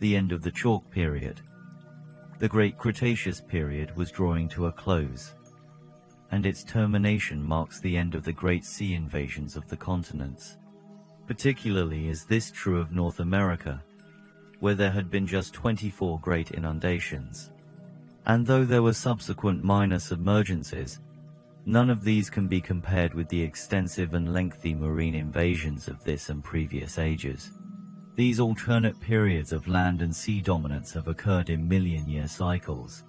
the end of the chalk period. The Great Cretaceous period was drawing to a close, and its termination marks the end of the great sea invasions of the continents. Particularly is this true of North America, where there had been just 24 great inundations. And though there were subsequent minor submergences, none of these can be compared with the extensive and lengthy marine invasions of this and previous ages. These alternate periods of land and sea dominance have occurred in million-year cycles.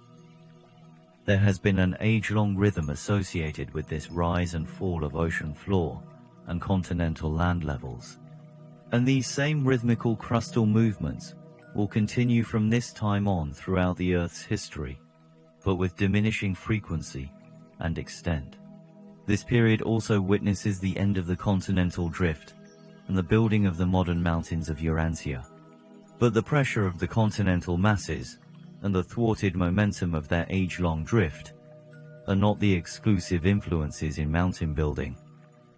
There has been an age-long rhythm associated with this rise and fall of ocean floor and continental land levels. And these same rhythmical crustal movements will continue from this time on throughout the Earth's history, but with diminishing frequency and extent. This period also witnesses the end of the continental drift and the building of the modern mountains of Urantia. But the pressure of the continental masses and the thwarted momentum of their age-long drift are not the exclusive influences in mountain building.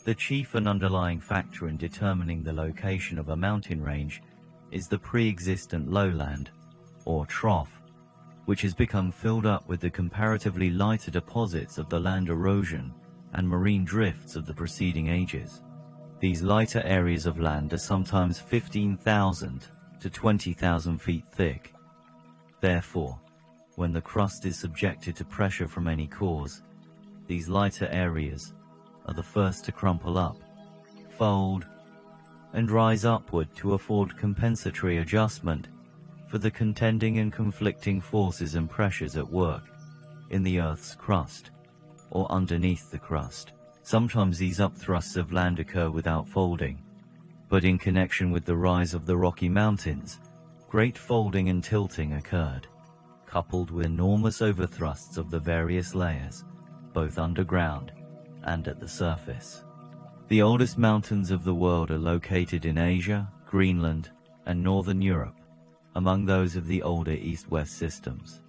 The chief and underlying factor in determining the location of a mountain range is the pre-existent lowland, or trough, which has become filled up with the comparatively lighter deposits of the land erosion and marine drifts of the preceding ages. These lighter areas of land are sometimes 15,000 to 20,000 feet thick. Therefore, when the crust is subjected to pressure from any cause, these lighter areas are the first to crumple up, fold, and rise upward to afford compensatory adjustment for the contending and conflicting forces and pressures at work in the Earth's crust or underneath the crust. Sometimes these upthrusts of land occur without folding, but in connection with the rise of the Rocky Mountains, great folding and tilting occurred, coupled with enormous overthrusts of the various layers, both underground and at the surface. The oldest mountains of the world are located in Asia, Greenland, and Northern Europe, among those of the older East-West systems.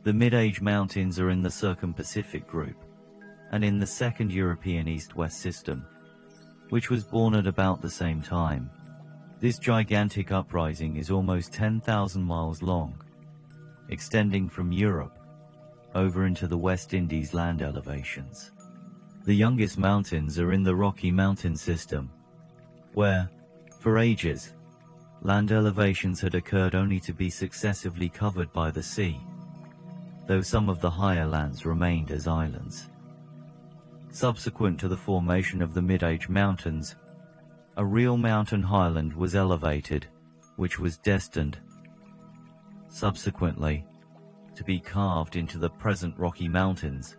The Mid-Age mountains are in the Circum-Pacific group, and in the second European East-West system, which was born at about the same time. This gigantic uprising is almost 10,000 miles long, extending from Europe over into the West Indies land elevations. The youngest mountains are in the Rocky Mountain system, where, for ages, land elevations had occurred only to be successively covered by the sea, though some of the higher lands remained as islands. Subsequent to the formation of the Mid-Age mountains, a real mountain highland was elevated, which was destined, subsequently, to be carved into the present Rocky Mountains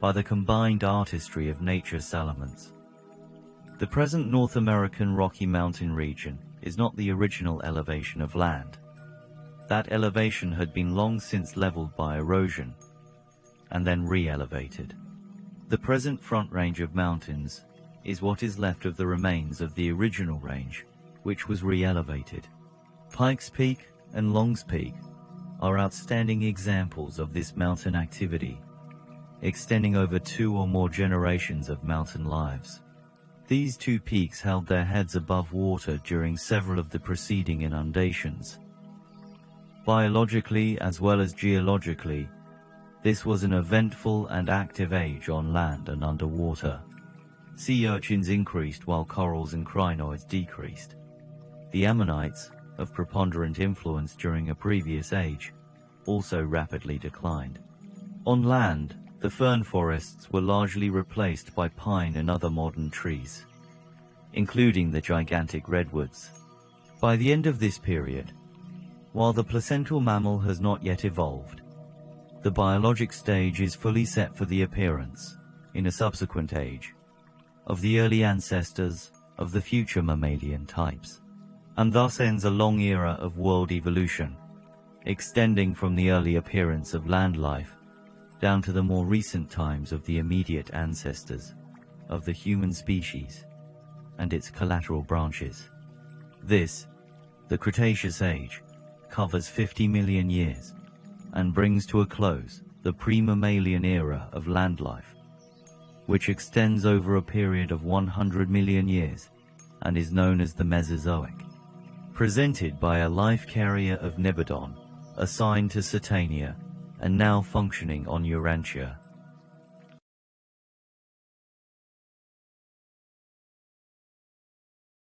by the combined artistry of nature's elements. The present North American Rocky Mountain region is not the original elevation of land. That elevation had been long since leveled by erosion, and then re-elevated. The present Front Range of mountains is what is left of the remains of the original range, which was re-elevated. Pikes Peak and Longs Peak are outstanding examples of this mountain activity, extending over 2 or more generations of mountain lives. These 2 peaks held their heads above water during several of the preceding inundations. Biologically as well as geologically, this was an eventful and active age on land and underwater. Sea urchins increased while corals and crinoids decreased. The ammonites, of preponderant influence during a previous age, also rapidly declined. On land, the fern forests were largely replaced by pine and other modern trees, including the gigantic redwoods. By the end of this period, while the placental mammal has not yet evolved, the biologic stage is fully set for the appearance, in a subsequent age, of the early ancestors of the future mammalian types, and thus ends a long era of world evolution, extending from the early appearance of land life down to the more recent times of the immediate ancestors of the human species and its collateral branches. This, the Cretaceous Age, covers 50 million years and brings to a close the pre-mammalian era of land life, which extends over a period of 100 million years and is known as the Mesozoic. presented by a life carrier of Nibodon, assigned to Satania, and now functioning on Urantia.